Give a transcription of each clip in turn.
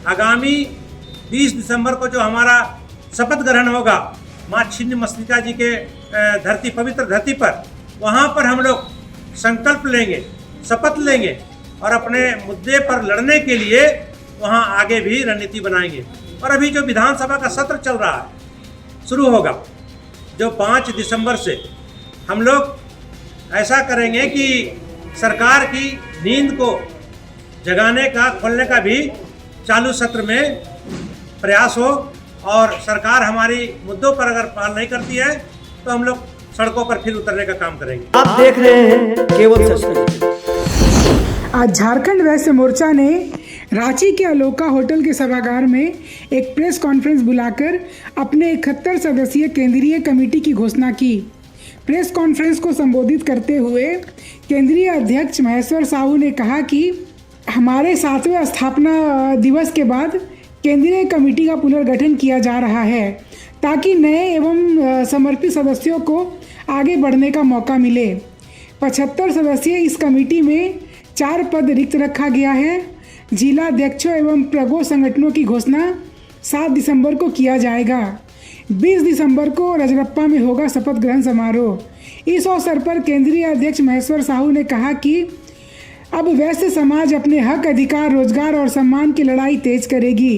आगामी 20 दिसंबर को जो हमारा शपथ ग्रहण होगा माँ छिन्न मस्तिका जी के पवित्र धरती पर, वहाँ पर हम लोग संकल्प लेंगे, शपथ लेंगे और अपने मुद्दे पर लड़ने के लिए वहाँ आगे भी रणनीति बनाएंगे। और अभी जो विधानसभा का सत्र चल रहा है, शुरू होगा, जो 5 दिसंबर से हम लोग ऐसा करेंगे कि सरकार की नींद को जगाने का, खोलने का भी चालू सत्र में प्रयास हो, और सरकार हमारी मुद्दों पर अगर पालन नहीं करती है तो हम लोग सड़कों पर फिर उतरने का काम करेंगे। आप देख रहे हैं केवल सच। आज झारखंड वैश्य मोर्चा ने रांची के अलोका होटल के सभागार में एक प्रेस कॉन्फ्रेंस बुलाकर अपने 71 सदस्यीय केंद्रीय कमेटी की घोषणा की। प्रेस कॉन्फ्रेंस को संबोधित करते हुए केंद्रीय अध्यक्ष महेश्वर साहू ने कहा कि हमारे 7वें स्थापना दिवस के बाद केंद्रीय कमेटी का पुनर्गठन किया जा रहा है ताकि नए एवं समर्पित सदस्यों को आगे बढ़ने का मौका मिले। 75 सदस्यीय इस कमेटी में 4 पद रिक्त रखा गया है। जिला अध्यक्षों एवं प्रगो संगठनों की घोषणा 7 दिसंबर को किया जाएगा। 20 दिसंबर को रजरप्पा में होगा शपथ ग्रहण समारोह। इस अवसर पर केंद्रीय अध्यक्ष महेश्वर साहू ने कहा कि अब वैश्य समाज अपने हक, अधिकार, रोजगार और सम्मान की लड़ाई तेज करेगी।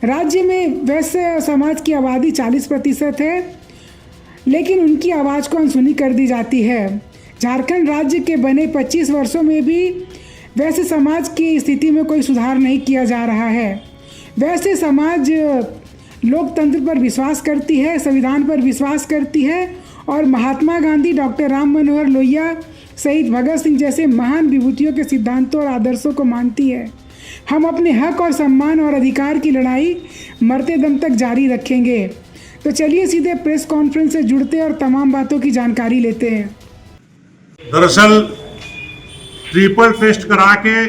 राज्य में वैश्य समाज की आबादी 40% है, लेकिन उनकी आवाज़ को अनसुनी कर दी जाती है। झारखंड राज्य के बने 25 वर्षों में भी वैश्य समाज की स्थिति में कोई सुधार नहीं किया जा रहा है। वैश्य समाज लोकतंत्र पर विश्वास करती है, संविधान पर विश्वास करती है और महात्मा गांधी, डॉक्टर राम मनोहर लोहिया सहित भगत सिंह जैसे महान विभूतियों के सिद्धांतों और आदर्शों को मानती है। हम अपने हक और सम्मान और अधिकार की लड़ाई मरते दम तक जारी रखेंगे। तो चलिए सीधे प्रेस कॉन्फ्रेंस से जुड़ते हैं और तमाम बातों की जानकारी लेते हैं। दरअसल ट्रिपल टेस्ट करा के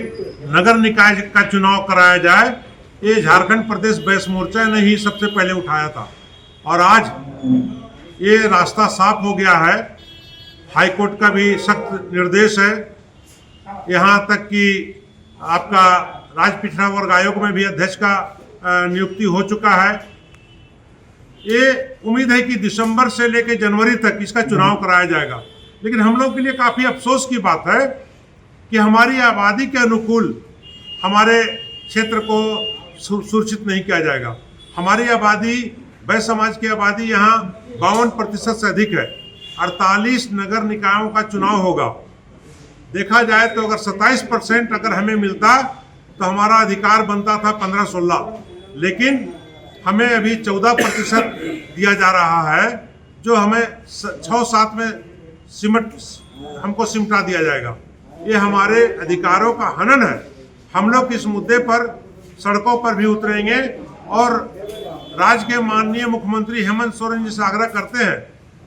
नगर निकाय का चुनाव कराया जाए, ये झारखंड प्रदेश वैश्य मोर्चा ने ही सबसे पहले उठाया था और आज ये रास्ता साफ हो गया है। हाईकोर्ट का भी सख्त निर्देश है, यहाँ तक कि आपका राज्य पिछड़ा वर्ग आयोग में भी अध्यक्ष का नियुक्ति हो चुका है। ये उम्मीद है कि दिसंबर से लेकर जनवरी तक इसका चुनाव कराया जाएगा। लेकिन हम लोग के लिए काफ़ी अफसोस की बात है कि हमारी आबादी के अनुकूल हमारे क्षेत्र को सुरक्षित नहीं किया जाएगा। हमारी आबादी, वैश्य समाज की आबादी यहाँ 52% से अधिक है। 48 नगर निकायों का चुनाव होगा। देखा जाए तो अगर 27% अगर हमें मिलता तो हमारा अधिकार बनता था 15-16, लेकिन हमें अभी 14% दिया जा रहा है, जो हमें 6-7 में हमको सिमटा दिया जाएगा। ये हमारे अधिकारों का हनन है। हम लोग इस मुद्दे पर सड़कों पर भी उतरेंगे और राज्य के माननीय मुख्यमंत्री हेमंत सोरेन जी से आग्रह करते हैं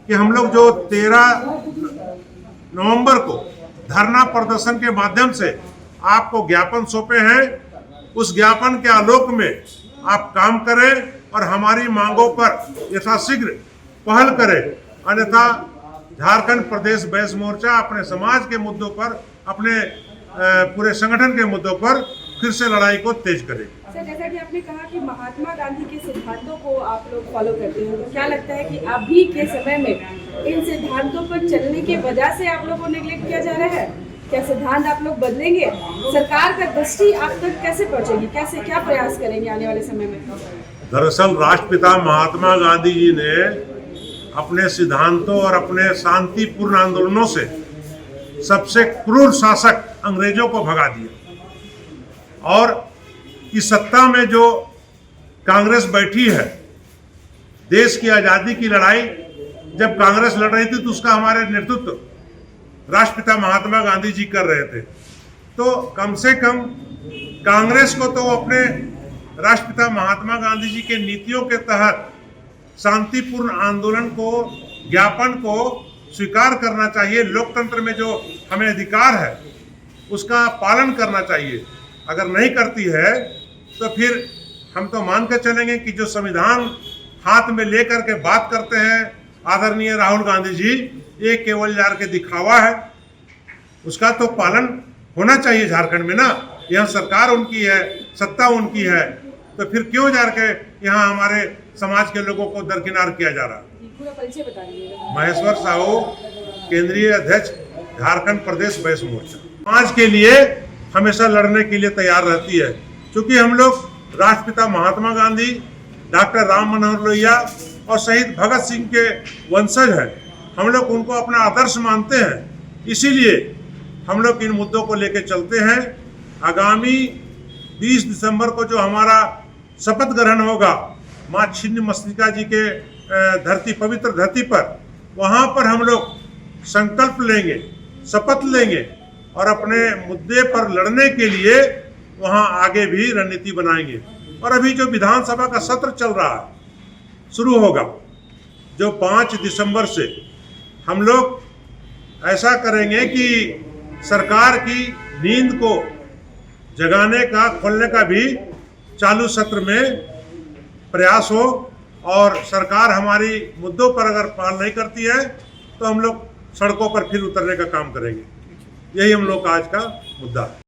कि हम लोग जो 13 नवंबर को धरना प्रदर्शन के माध्यम से आपको ज्ञापन सौंपे हैं, उस ज्ञापन के आलोक में आप काम करें और हमारी मांगों पर यथाशीघ्र पहल करें। अन्यथा झारखंड प्रदेश वैश्य मोर्चा अपने समाज के मुद्दों पर, अपने पूरे संगठन के मुद्दों पर फिर से लड़ाई को तेज करें। सर, जैसा कि आपने कहा कि महात्मा गांधी के सिद्धांतों को आप लोग फॉलो करते हैं, तो क्या लगता है कि अभी के समय में इन सिद्धांतों पर चलने के वजह से आप लोगों को नेग्लेक्ट किया जा रहा है? क्या सिद्धांत आप लोग बदलेंगे? सरकार का दृष्टि आप तक कैसे पहुंचेगी? कैसे, क्या प्रयास करेंगे आने वाले समय में? दरअसल राष्ट्रपिता महात्मा गांधी जी ने अपने सिद्धांतों और अपने शांतिपूर्ण आंदोलनों से सबसे क्रूर शासक अंग्रेजों को भगा दिया। और इस सत्ता में जो कांग्रेस बैठी है, देश की आज़ादी की लड़ाई जब कांग्रेस लड़ रही थी तो उसका हमारे नेतृत्व राष्ट्रपिता महात्मा गांधी जी कर रहे थे। तो कम से कम कांग्रेस को तो अपने राष्ट्रपिता महात्मा गांधी जी के नीतियों के तहत शांतिपूर्ण आंदोलन को, ज्ञापन को स्वीकार करना चाहिए। लोकतंत्र में जो हमें अधिकार है उसका पालन करना चाहिए। अगर नहीं करती है तो फिर हम तो मान कर चलेंगे कि जो संविधान हाथ में लेकर के बात करते हैं आदरणीय राहुल गांधी जी, ये केवल यार के दिखावा है। उसका तो पालन होना चाहिए झारखंड में ना। यह सरकार उनकी है, सत्ता उनकी है, तो फिर क्यों जा के यहाँ हमारे समाज के लोगों को दरकिनार किया जा रहा है। पूरा परिचय बता दीजिएगा। महेश्वर साहू, केंद्रीय अध्यक्ष, झारखंड प्रदेश बैस मोर्चा। समाज के लिए हमेशा लड़ने के लिए तैयार रहती है, क्योंकि हम लोग राष्ट्रपिता महात्मा गांधी, डॉक्टर राम मनोहर लोहिया और शहीद भगत सिंह के वंशज हैं। हम लोग उनको अपना आदर्श मानते हैं, इसीलिए हम लोग इन मुद्दों को लेकर चलते हैं। आगामी 20 दिसंबर को जो हमारा शपथ ग्रहण होगा माँ छिन्नमस्तिका जी के धरती, पवित्र धरती पर, वहाँ पर हम लोग संकल्प लेंगे, शपथ लेंगे और अपने मुद्दे पर लड़ने के लिए वहाँ आगे भी रणनीति बनाएंगे। और अभी जो विधानसभा का सत्र चल रहा है, शुरू होगा जो 5 दिसंबर से, हम लोग ऐसा करेंगे कि सरकार की नींद को जगाने का, खोलने का भी चालू सत्र में प्रयास हो, और सरकार हमारी मुद्दों पर अगर पालन नहीं करती है तो हम लोग सड़कों पर फिर उतरने का काम करेंगे। यही हम लोग का आज का मुद्दा है।